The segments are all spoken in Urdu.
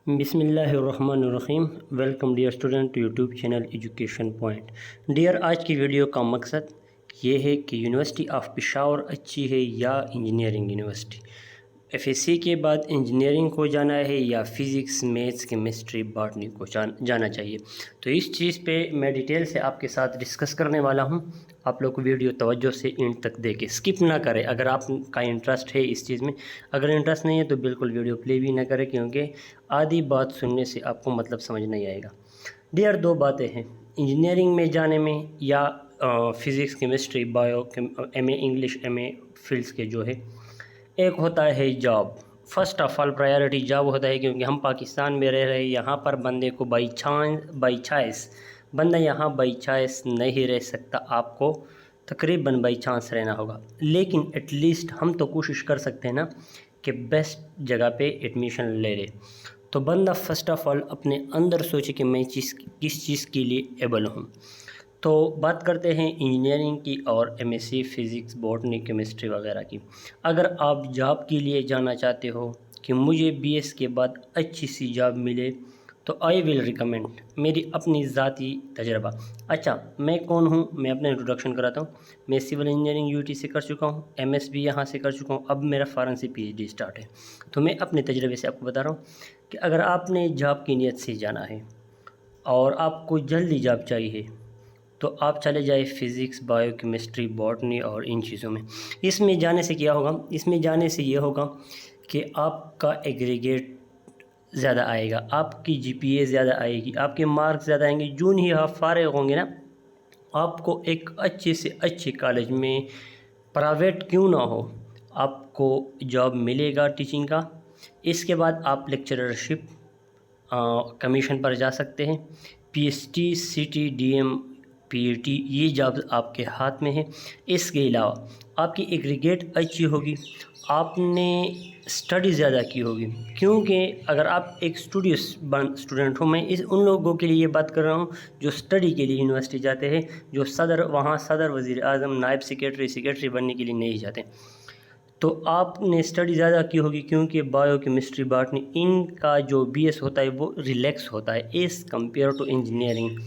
بسم اللہ الرحمن الرحیم۔ Welcome dear student YouTube channel education point. Dear, آج کی ویڈیو کا مقصد یہ ہے کہ یونیورسٹی آف پشاور اچھی ہے یا engineering university. F S C کے بعد انجینئرنگ کو جانا ہے یا فزکس، میتھس، کیمسٹری، باٹنی کو جانا چاہیے۔ تو اس چیز پہ میں ڈیٹیل سے آپ کے ساتھ ڈسکس کرنے والا ہوں۔ آپ لوگ کو ویڈیو توجہ سے اینڈ تک دیکھیں، اسکپ نہ کریں اگر آپ کا انٹرسٹ ہے اس چیز میں۔ اگر انٹرسٹ نہیں ہے تو بالکل ویڈیو پلے بھی نہ کریں، کیونکہ آدھی بات سننے سے آپ کو مطلب سمجھ نہیں آئے گا۔ ڈیئر، دو باتیں ہیں انجینئرنگ میں جانے میں یا physics, chemistry, bio, M A English, M a fields کے جو ہے۔ ایک ہوتا ہے job. First of all priority job ہوتا ہے، کیونکہ ہم پاکستان میں رہ رہے ہیں۔ یہاں پر بندے کو بائی چائس بندہ یہاں بائی چائس نہیں رہ سکتا، آپ کو تقریباً بائی چانس رہنا ہوگا۔ لیکن ایٹ لیسٹ ہم تو کوشش کر سکتے ہیں نا کہ بیسٹ جگہ پہ ایڈمیشن لے لے۔ تو بندہ فرسٹ آف آل اپنے اندر سوچے کہ میں کس چیز کے لیے ایبل ہوں۔ تو بات کرتے ہیں انجینئرنگ کی اور M S C physics, botany, chemistry وغیرہ کی۔ اگر آپ جاب کے لیے جانا چاہتے ہو کہ مجھے بی ایس کے بعد اچھی سی جاب ملے، تو آئی ول ریکمینڈ میری اپنی ذاتی تجربہ۔ اچھا، میں کون ہوں؟ میں اپنا انٹروڈکشن کراتا ہوں۔ میں سول انجینئرنگ یو ٹی سے کر چکا ہوں، ایم ایس بھی یہاں سے کر چکا ہوں، اب میرا فارن سے پی ایچ ڈی اسٹارٹ ہے۔ تو میں اپنے تجربے سے آپ کو بتا رہا ہوں کہ اگر آپ نے جاب کی نیت سے جانا ہے اور آپ کو جلدی جاب چاہیے، تو آپ چلے جائے فزکس، بایو، کیمسٹری، باٹنی اور ان چیزوں میں۔ اس میں جانے سے کیا ہوگا؟ اس میں جانے سے یہ ہوگا کہ آپ کا ایگریگیٹ زیادہ آئے گا، آپ کی جی پی اے زیادہ آئے گی، آپ کے مارکس زیادہ آئیں گے۔ جون ہی آپ فارغ ہوں گے نا، آپ کو ایک اچھے سے اچھے کالج میں، پرائیویٹ کیوں نہ ہو، آپ کو جاب ملے گا ٹیچنگ کا۔ اس کے بعد آپ لیکچررشپ کمیشن پر جا سکتے ہیں۔ P H D, C T, D M, P A T, یہ جاب آپ کے ہاتھ میں ہے۔ اس کے علاوہ آپ کی ایگریگیٹ اچھی ہوگی، آپ نے اسٹڈی زیادہ کی ہوگی، کیونکہ اگر آپ ایک اسٹوڈنٹ ہوں، میں ان لوگوں کے لیے یہ بات کر رہا ہوں جو اسٹڈی کے لیے یونیورسٹی جاتے ہیں، جو وہاں صدر، وزیر اعظم، نائب سیکریٹری بننے کے لیے نہیں جاتے۔ تو آپ نے اسٹڈی زیادہ کی ہوگی، کیونکہ بایو، کیمسٹری، باٹنی، ان کا جو بی ایس ہوتا ہے وہ ریلیکس ہوتا ہے ایز کمپیئر ٹو انجینئرنگ۔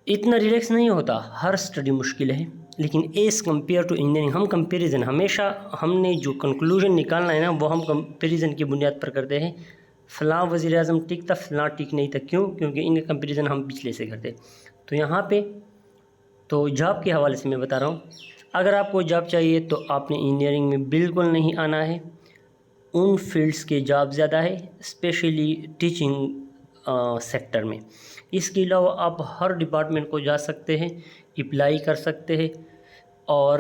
اتنا ریلیکس نہیں ہوتا، ہر اسٹڈی مشکل ہے، لیکن ایز کمپیئر ٹو انجینئرنگ ہم کمپیریزن ہمیشہ، ہم نے جو کنکلوژن نکالنا ہے نا، وہ ہم کمپیریزن کی بنیاد پر کرتے ہیں۔ فلاں وزیر اعظم ٹھیک تھا، فلاں ٹھیک نہیں تھا، کیوں؟ کیونکہ ان کا کمپیریزن ہم پچھلے سے کرتے۔ تو یہاں پہ تو جاب کے حوالے سے میں بتا رہا ہوں، اگر آپ کو جاب چاہیے تو آپ نے انجینئرنگ میں بالکل نہیں آنا ہے۔ ان فیلڈس کے جاب زیادہ ہے، اسپیشلی ٹیچنگ سیکٹر میں۔ اس کے علاوہ آپ ہر ڈپارٹمنٹ کو جا سکتے ہیں، اپلائی کر سکتے ہیں۔ اور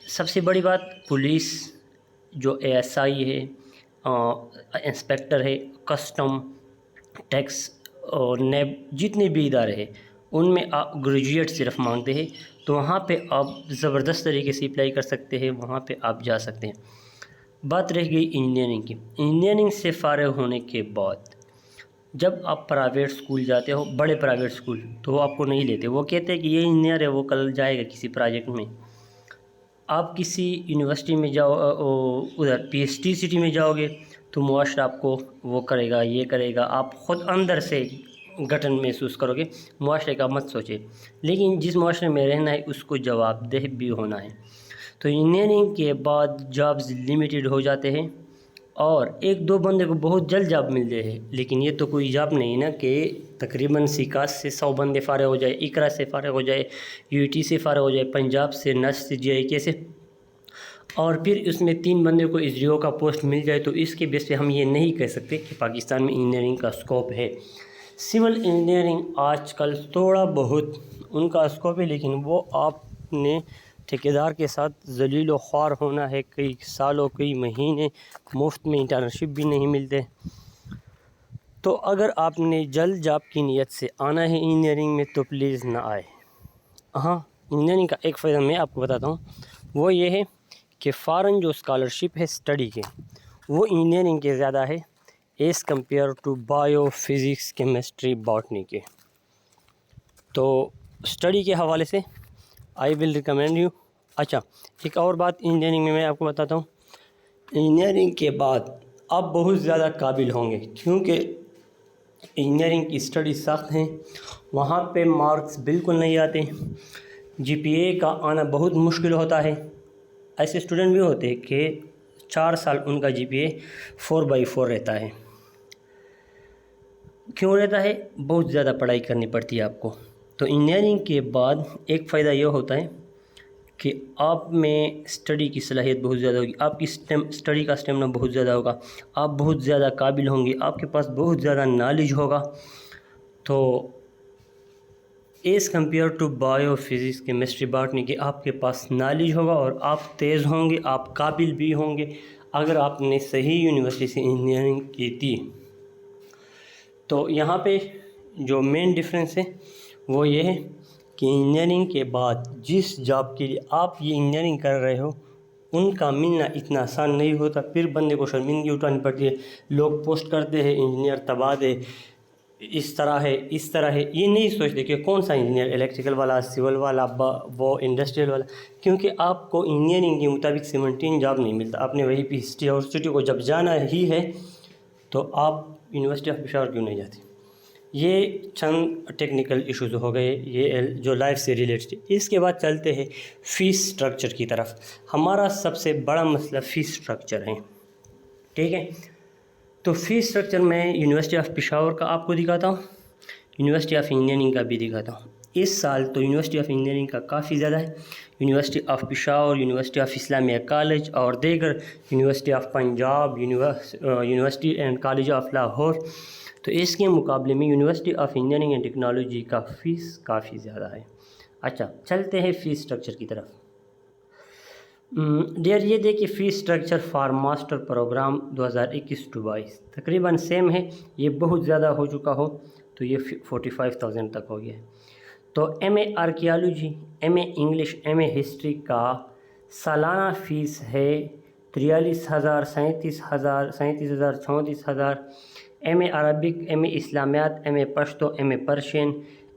سب سے بڑی بات، پولیس، جو اے ایس آئی ہے، انسپیکٹر ہے، کسٹم، ٹیکس اور نیب، جتنے بھی ادارے ہیں ان میں آپ گریجویٹ صرف مانگتے ہیں۔ تو وہاں پہ آپ زبردست طریقے سے اپلائی کر سکتے ہیں، وہاں پہ آپ جا سکتے ہیں۔ بات رہ گئی انجینئرنگ کی۔ انجینئرنگ سے فارغ ہونے کے بعد جب آپ پرائیویٹ اسکول جاتے ہو، بڑے پرائیویٹ اسکول، تو وہ آپ کو نہیں لیتے، وہ کہتے ہیں کہ یہ انجینئر ہے، وہ کل جائے گا کسی پروجیکٹ میں۔ آپ کسی یونیورسٹی میں جاؤ، ادھر پی ایچ ڈی سٹی میں جاؤ گے تو معاشرہ آپ کو وہ کرے گا، یہ کرے گا، آپ خود اندر سے گھٹن محسوس کرو گے۔ معاشرے کا مت سوچے، لیکن جس معاشرے میں رہنا ہے اس کو جواب دہ بھی ہونا ہے۔ تو انجینئرنگ کے بعد جابز لمیٹڈ ہو جاتے ہیں، اور ایک دو بندے کو بہت جلد جاب ملتے ہیں، لیکن یہ تو کوئی جاب نہیں نا کہ تقریباً سیکاس سے 100 بندے فارغ ہو جائے، اقرا سے فارغ ہو جائے، یو ٹی سے فارغ ہو جائے، پنجاب سے، نرس سے، جے آئی کے سے، اور پھر اس میں 3 بندے کو اسڈیو کا پوسٹ مل جائے۔ تو اس کے بیس پہ ہم یہ نہیں کہہ سکتے کہ پاکستان میں انجینئرنگ کا اسکوپ ہے۔ سول انجینئرنگ آج کل تھوڑا بہت ان کا اسکوپ ہے، لیکن وہ آپ نے ٹھیکیدار کے ساتھ ذلیل و خوار ہونا ہے، کئی سالوں، کئی مہینے مفت میں انٹرنشپ بھی نہیں ملتے۔ تو اگر آپ نے جلد جاب کی نیت سے آنا ہے انجینئرنگ میں تو پلیز نہ آئے۔ ہاں، انجینئرنگ کا ایک فائدہ میں آپ کو بتاتا ہوں، وہ یہ ہے کہ فارن جو اسکالرشپ ہے اسٹڈی کے، وہ انجینئرنگ کے زیادہ ہے as compare to bio, physics, chemistry, botany کے۔ تو اسٹڈی کے حوالے سے آئی ول ریکمینڈ یو۔ اچھا، ایک اور بات انجینئرنگ میں آپ کو بتاتا ہوں، انجینئرنگ کے بعد آپ بہت زیادہ قابل ہوں گے، کیونکہ انجینئرنگ کی اسٹڈی سخت ہیں، وہاں پہ مارکس بالکل نہیں آتے، جی پی اے کا آنا بہت مشکل ہوتا ہے۔ ایسے اسٹوڈنٹ بھی ہوتے ہیں کہ 4 سال ان کا جی پی اے 4/4 رہتا ہے۔ کیوں رہتا ہے؟ بہت زیادہ پڑھائی کرنی پڑتی ہے آپ کو۔ تو انجینئرنگ کے بعد ایک فائدہ یہ ہوتا ہے کہ آپ میں اسٹڈی کی صلاحیت بہت زیادہ ہوگی، آپ کی اسٹڈی کا اسٹیمنا بہت زیادہ ہوگا، آپ بہت زیادہ قابل ہوں گے، آپ کے پاس بہت زیادہ نالج ہوگا۔ تو as compare to bio physics chemistry botany کہ آپ کے پاس نالج ہوگا اور آپ تیز ہوں گے، آپ قابل بھی ہوں گے اگر آپ نے صحیح یونیورسٹی سے انجینئرنگ کی تھی۔ تو یہاں پہ جو مین ڈفرینس ہے وہ یہ ہے کہ انجینئرنگ کے بعد جس جاب کے لیے آپ یہ انجینئرنگ کر رہے ہو ان کا ملنا اتنا آسان نہیں ہوتا، پھر بندے کو شرمندگی اٹھانی پڑتی ہے، لوگ پوسٹ کرتے ہیں انجینئر تباہ ہے، اس طرح ہے اس طرح ہے، یہ نہیں سوچتے کہ کون سا انجینئر، الیکٹریکل والا، سول والا، وہ انڈسٹریل والا، کیونکہ آپ کو انجینئرنگ کے مطابق 17 جاب نہیں ملتا۔ آپ نے وہی پی ہسٹری اور سٹی کو جب جانا ہی ہے تو آپ یونیورسٹی آف پشاور کیوں نہیں جاتے؟ یہ چند ٹیکنیکل ایشوز ہو گئے، یہ جو لائف سے ریلیٹڈ۔ اس کے بعد چلتے ہیں فیس سٹرکچر کی طرف۔ ہمارا سب سے بڑا مسئلہ فیس سٹرکچر ہے، ٹھیک ہے؟ تو فیس سٹرکچر میں یونیورسٹی آف پشاور کا آپ کو دکھاتا ہوں، یونیورسٹی آف انجینئرنگ کا بھی دکھاتا ہوں۔ اس سال تو یونیورسٹی آف انجینئرنگ کا کافی زیادہ ہے، university of Peshawar, university of Islamia college اور دیگر، university of Punjab, university and college of Lahore. تو اس کے مقابلے میں university of engineering and technology کا فیس کافی زیادہ ہے۔ اچھا، چلتے ہیں فیس سٹرکچر کی طرف۔ ڈیئر یہ دیکھیے fee structure for master program 2021-22 تقریباً سیم ہے، یہ بہت زیادہ ہو چکا ہو تو یہ 45,000 تک ہو گیا ہے۔ تو M A archaeology, M A English, M A history کا سالانہ فیس ہے 43,000، 37,000، 37,000، 34,000۔ M A Arabic, M A اسلامیات، M A Pashto, M A Persian,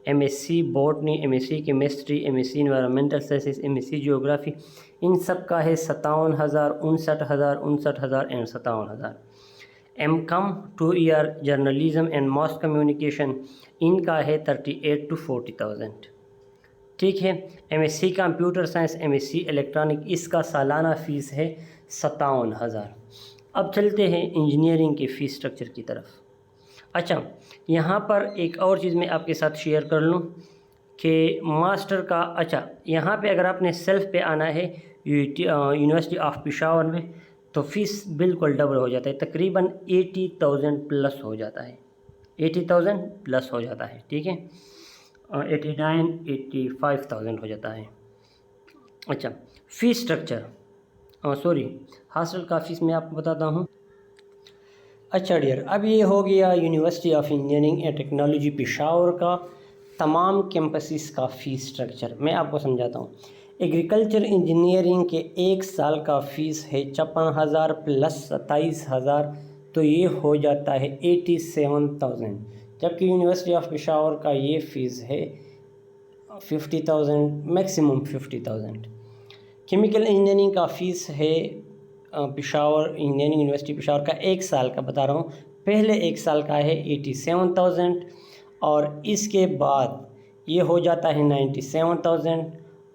M S C botany, M S C chemistry, M S C environmental sciences, M S C geography, ان سب کا ہے 57,000، 59,000، 59,000 and 57,000۔ M com 2 year journalism and mass communication, ان کا ہے 38 to 40,000، ٹھیک ہے؟ M S C computer science, M S C electronic, اس کا سالانہ فیس ہے 57,000۔ اب چلتے ہیں انجینئرنگ کے فیس سٹرکچر کی طرف۔ اچھا، یہاں پر ایک اور چیز میں آپ کے ساتھ شیئر کر لوں کہ ماسٹر کا، اچھا یہاں پہ اگر آپ نے سیلف پہ آنا ہے یونیورسٹی آف پشاور میں تو فیس بالکل ڈبل ہو جاتا ہے، تقریباً 80,000 پلس ہو جاتا ہے، 80,000 پلس ہو جاتا ہے، ٹھیک ہے؟ 85,000 ہو جاتا ہے۔ اچھا، فیس سٹرکچر، ہاسٹل کا فیس میں آپ کو بتاتا ہوں۔ اچھا ڈیئر، اب یہ ہو گیا university of engineering and technology Peshawar کا تمام کیمپسز کا فیس سٹرکچر۔ میں آپ کو سمجھاتا ہوں۔ ایگریکلچر انجینئرنگ کے 1 سال کا فیس ہے 56,000 پلس 27,000، تو یہ ہو جاتا ہے 87,000، جبکہ یونیورسٹی آف پشاور کا یہ فیس ہے 50,000، میکسیمم 50,000۔ کیمیکل انجینئرنگ کا فیس ہے پشاور انجینئرنگ یونیورسٹی پشاور کا 1 سال کا بتا رہا ہوں، پہلے 1 سال کا ہے 87,000 اور اس کے بعد یہ ہو جاتا ہے 97,000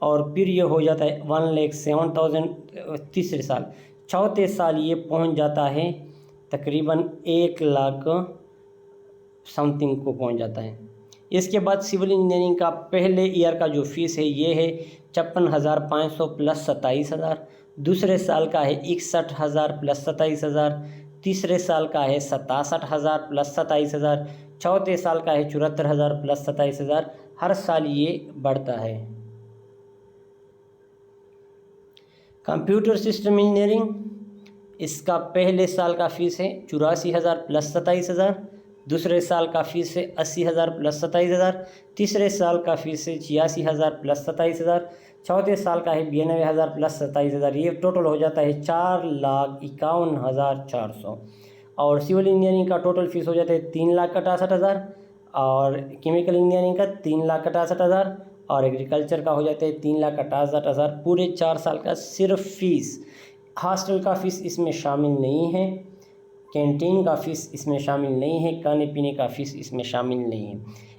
اور پھر یہ ہو جاتا ہے 1,07,000 تیسرے سال، چوتھے سال یہ پہنچ جاتا ہے تقریباً 1 لاکھ سم تھنگ کو پہنچ جاتا ہے۔ اس کے بعد سول انجینئرنگ کا پہلے ایئر کا جو فیس ہے یہ ہے 56,500 پلس 27,000، دوسرے سال کا ہے 61,000 پلس 27,000، تیسرے سال کا ہے 67,000 پلس 27,000، چوتھے سال کا ہے 74,000 پلس 27,000، ہر سال یہ بڑھتا ہے۔ کمپیوٹر سسٹم انجینئرنگ، اس کا پہلے سال کا فیس ہے 84,000 پلس 27,000، دوسرے سال کا فیس ہے 80,000 پلس 27,000، تیسرے سال کا فیس ہے 86,000 پلس 27,000، چوتھے سال کا ہے 92,000 پلس 27,000، یہ ٹوٹل ہو جاتا ہے 4,51,400۔ اور سول انجینئرنگ کا ٹوٹل فیس ہو جاتا ہے 3,68,000، اور کیمیکل انجینئرنگ کا 3,68,000، اور ایگریکلچر کا ہو جاتا ہے 3,68,000، پورے 4 سال کا صرف فیس۔ ہاسٹل کا فیس اس میں شامل نہیں ہے کینٹین کا فیس اس میں شامل نہیں ہے، کھانے پینے کا فیس اس میں شامل نہیں ہے۔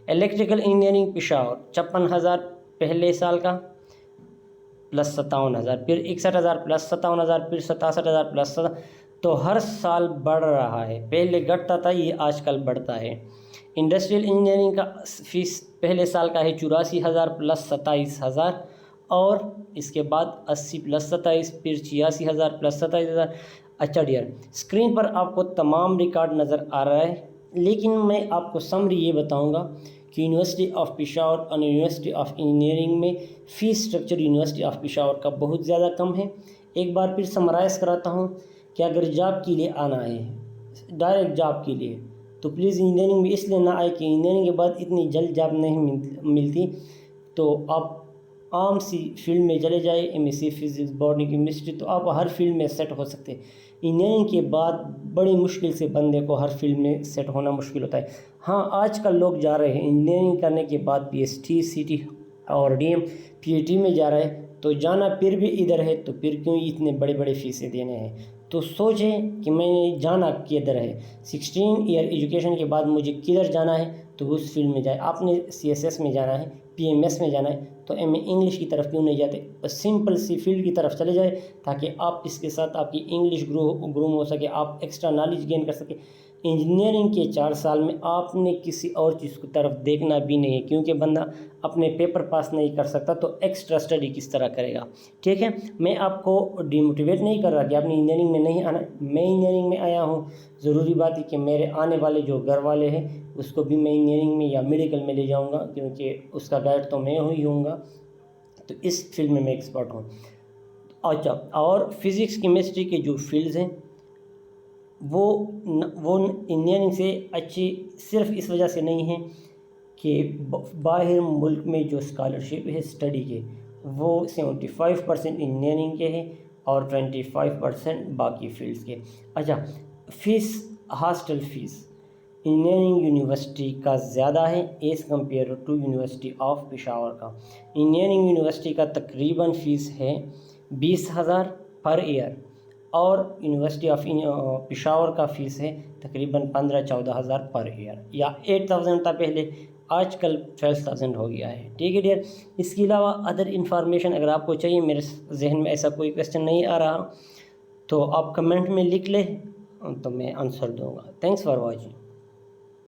الیکٹریکل انجینئرنگ پشاور 56,000 پہلے سال کا پلس 57,000، پھر 61,000 پلس 57,000، پھر 67,000 پلس 7، تو ہر سال بڑھ رہا ہے، پہلے گھٹتا تھا، یہ آج کل بڑھتا ہے۔ انڈسٹریل انجینئرنگ کا فیس پہلے سال کا ہے 84,000 پلس 27,000، اور اس کے بعد 80 پلس 27، پھر 86,000 پلس 27,000۔ اچھا ڈیئر، اسکرین پر آپ کو تمام ریکارڈ نظر آ رہا ہے، لیکن میں آپ کو سمری یہ بتاؤں گا کہ یونیورسٹی آف پشاور اور یونیورسٹی آف انجینئرنگ میں fee structure university of Peshawar کا بہت زیادہ کم ہے۔ ایک بار پھر سمرائز کراتا ہوں کہ اگر جاب کے لیے آنا ہے، ڈائریکٹ جاب کے لیے، تو پلیز انجینئرنگ میں اس لیے نہ آئے کہ انجینئرنگ کے بعد اتنی جلد جاب نہیں ملتی، تو آپ عام سی فیلڈ میں چلے جائے، M S C physics, botany, chemistry, تو آپ ہر فیلڈ میں سیٹ ہو سکتے ہیں۔ انجینئرنگ کے بعد بڑی مشکل سے بندے کو ہر فیلڈ میں سیٹ ہونا مشکل ہوتا ہے۔ ہاں، آج کل لوگ جا رہے ہیں انجینئرنگ کرنے کے بعد P S T, C T اور D M, P H D میں جا رہے ہیں، تو جانا پھر بھی ادھر ہے، تو پھر کیوں اتنے بڑے بڑے فیسیں دینے ہیں؟ تو سوچیں کہ میں نے جانا کدھر ہے، 16 ایئر ایجوکیشن کے بعد مجھے کدھر جانا ہے، تو اس فیلڈ میں جائے۔ آپ نے سی ایس ایس میں جانا ہے، پی ایم ایس میں جانا ہے، تو ایم اے انگلش کی طرف کیوں نہیں جاتے؟ سمپل سی فیلڈ کی طرف چلے جائے، تاکہ آپ اس کے ساتھ آپ کی انگلش گروم ہو سکے، آپ ایکسٹرا نالج گین کر سکیں۔ انجینئرنگ کے 4 سال میں آپ نے کسی اور چیز کی طرف دیکھنا بھی نہیں ہے، کیونکہ بندہ اپنے پیپر پاس نہیں کر سکتا تو ایکسٹرا اسٹڈی کس طرح کرے گا؟ ٹھیک ہے، میں آپ کو ڈی موٹیویٹ نہیں کر رہا کہ آپ نے انجینئرنگ میں نہیں آنا، میں انجینئرنگ میں آیا ہوں۔ ضروری بات ہے کہ میرے آنے والے جو گھر والے ہیں اس کو بھی میں انجینئرنگ میں یا میڈیکل میں لے جاؤں گا، کیونکہ اس کا گائیڈ تو میں ہی ہوں گا، تو اس فیلڈ میں ایکسپرٹ ہوں۔ اچھا، اور فزکس کیمسٹری کے جو فیلڈز ہیں وہ انجینئرنگ سے اچھی صرف اس وجہ سے نہیں ہیں کہ باہر ملک میں جو اسکالرشپ ہے اسٹڈی کے، وہ 75% انجینئرنگ کے ہیں اور 25% باقی فیلڈز کے۔ اچھا، fee, hostel fee engineering university کا زیادہ ہے as compare to university of Peshawar کا۔ انجینئرنگ یونیورسٹی کا تقریباً فیس ہے 20,000 پر ایئر، اور یونیورسٹی آف پشاور کا فیس ہے تقریباً 15-14,000 پر ایئر، یا 8,000 تھا پہلے، آج کل 12,000 ہو گیا ہے۔ ٹھیک ہے ڈیئر، اس کے علاوہ ادر انفارمیشن اگر آپ کو چاہیے، میرے ذہن میں ایسا کوئی کویسچن نہیں آ رہا، تو آپ کمنٹ میں لکھ لیں تو میں آنسر دوں گا۔ Thanks for watching.